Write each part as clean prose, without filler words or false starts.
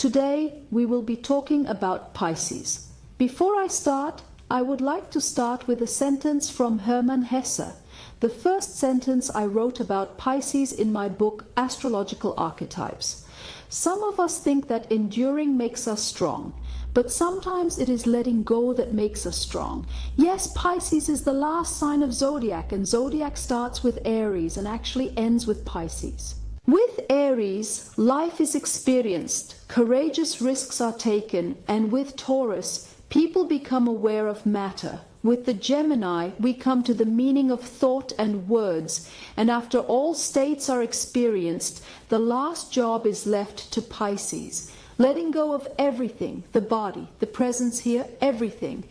Today we will be talking about Pisces. Before I start, I would like to start with a sentence from Hermann Hesse, the first sentence I wrote about Pisces in my book Astrological Archetypes. Some of us think that enduring makes us strong, but sometimes it is letting go that makes us strong. Yes, Pisces is the last sign of Zodiac, and Zodiac starts with Aries and actually ends with Pisces. With Aries, life is experienced, courageous risks are taken, and with Taurus, people become aware of matter. With the Gemini, we come to the meaning of thought and words, and after all states are experienced, the last job is left to Pisces, letting go of everything, the body, the presence here, everything,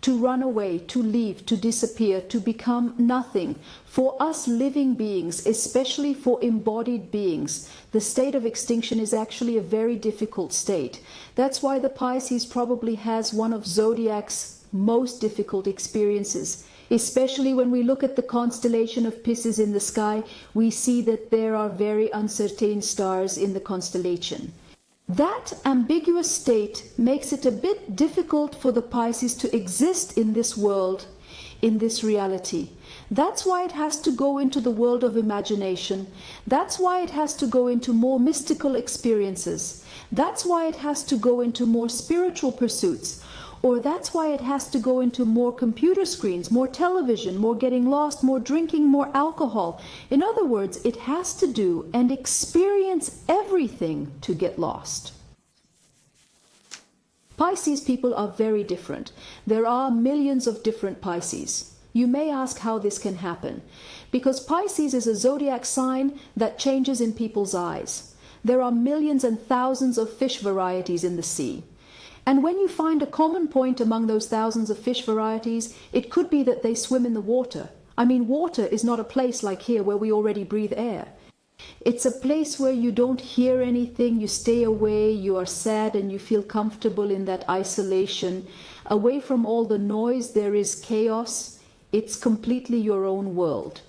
to run away, to leave, to disappear, to become nothing. For us living beings, especially for embodied beings, the state of extinction is actually a very difficult state. That's why the Pisces probably has one of Zodiac's most difficult experiences. Especially when we look at the constellation of Pisces in the sky, we see that there are very uncertain stars in the constellation. That ambiguous state makes it a bit difficult for the Pisces to exist in this world, in this reality. That's why it has to go into the world of imagination. That's why it has to go into more mystical experiences. That's why it has to go into more spiritual pursuits. Or that's why it has to go into more computer screens, more television, more getting lost, more drinking, more alcohol. In other words, it has to do and experience everything to get lost. Pisces people are very different. There are millions of different Pisces. You may ask how this can happen. Because Pisces is a zodiac sign that changes in people's eyes. There are millions and thousands of fish varieties in the sea. And when you find a common point among those thousands of fish varieties, it could be that they swim in the water. I mean, water is not a place like here where we already breathe air. It's a place where you don't hear anything, you stay away, you are sad and you feel comfortable in that isolation. Away from all the noise, there is chaos. It's completely your own world.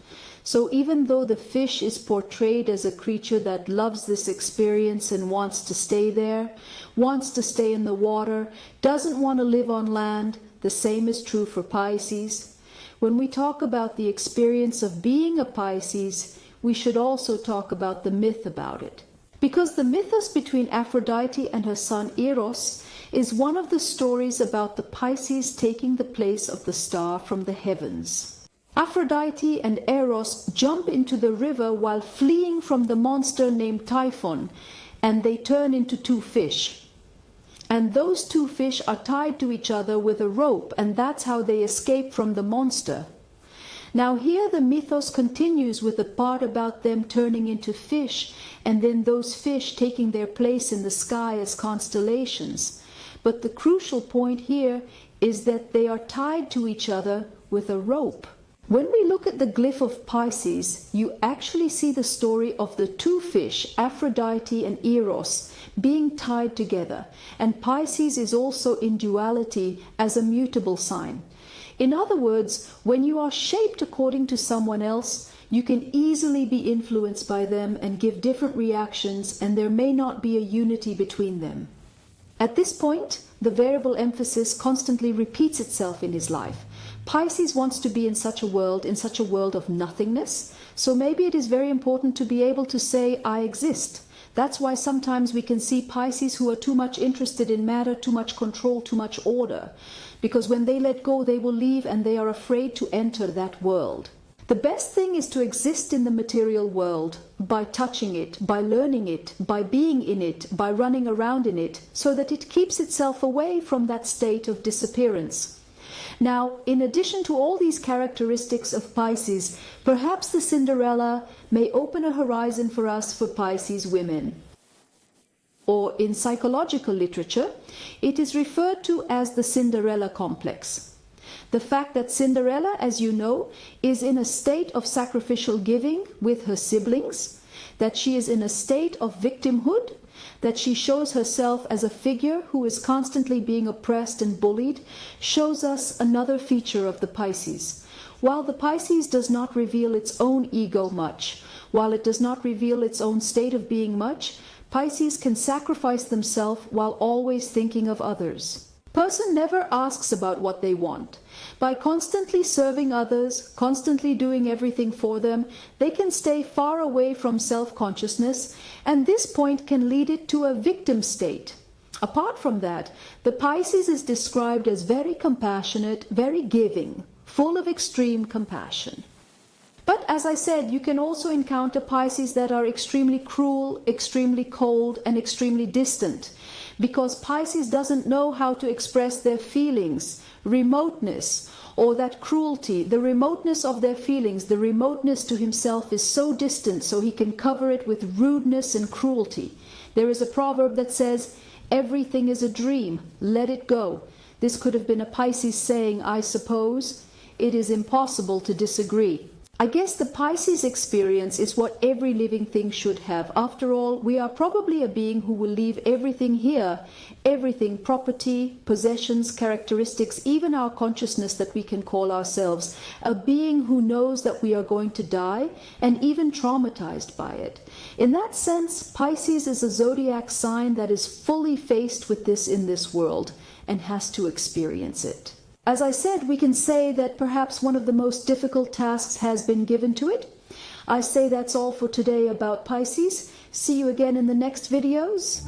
So even though the fish is portrayed as a creature that loves this experience and wants to stay there, wants to stay in the water, doesn't want to live on land, the same is true for Pisces. When we talk about the experience of being a Pisces, we should also talk about the myth about it. Because the mythos between Aphrodite and her son Eros is one of the stories about the Pisces taking the place of the star from the heavens. Aphrodite and Eros jump into the river while fleeing from the monster named Typhon, and they turn into two fish. And those two fish are tied to each other with a rope, and that's how they escape from the monster. Now here the mythos continues with the part about them turning into fish, and then those fish taking their place in the sky as constellations. But the crucial point here is that they are tied to each other with a rope. When we look at the glyph of Pisces, you actually see the story of the two fish, Aphrodite and Eros, being tied together. And Pisces is also in duality as a mutable sign. In other words, when you are shaped according to someone else, you can easily be influenced by them and give different reactions, and there may not be a unity between them. At this point, the variable emphasis constantly repeats itself in his life. Pisces wants to be in such a world of nothingness, so maybe it is very important to be able to say, I exist. That's why sometimes we can see Pisces who are too much interested in matter, too much control, too much order. Because when they let go, they will leave and they are afraid to enter that world. The best thing is to exist in the material world by touching it, by learning it, by being in it, by running around in it, so that it keeps itself away from that state of disappearance. Now, in addition to all these characteristics of Pisces, perhaps the Cinderella may open a horizon for us for Pisces women. Or in psychological literature, it is referred to as the Cinderella complex. The fact that Cinderella, as you know, is in a state of sacrificial giving with her siblings, that she is in a state of victimhood, that she shows herself as a figure who is constantly being oppressed and bullied, shows us another feature of the Pisces. While the Pisces does not reveal its own ego much, while it does not reveal its own state of being much, Pisces can sacrifice themselves while always thinking of others. Person never asks about what they want. By constantly serving others, constantly doing everything for them, they can stay far away from self-consciousness, and this point can lead it to a victim state. Apart from that, the Pisces is described as very compassionate, very giving, full of extreme compassion. But as I said, you can also encounter Pisces that are extremely cruel, extremely cold, and extremely distant, because Pisces doesn't know how to express their feelings, remoteness, or that cruelty. The remoteness of their feelings, the remoteness to himself is so distant, so he can cover it with rudeness and cruelty. There is a proverb that says, "Everything is a dream, let it go." This could have been a Pisces saying, I suppose. It is impossible to disagree. I guess the Pisces experience is what every living thing should have. After all, we are probably a being who will leave everything here, everything, property, possessions, characteristics, even our consciousness that we can call ourselves, a being who knows that we are going to die and even traumatized by it. In that sense, Pisces is a zodiac sign that is fully faced with this in this world and has to experience it. As I said, we can say that perhaps one of the most difficult tasks has been given to it. I say that's all for today about Pisces. See you again in the next videos.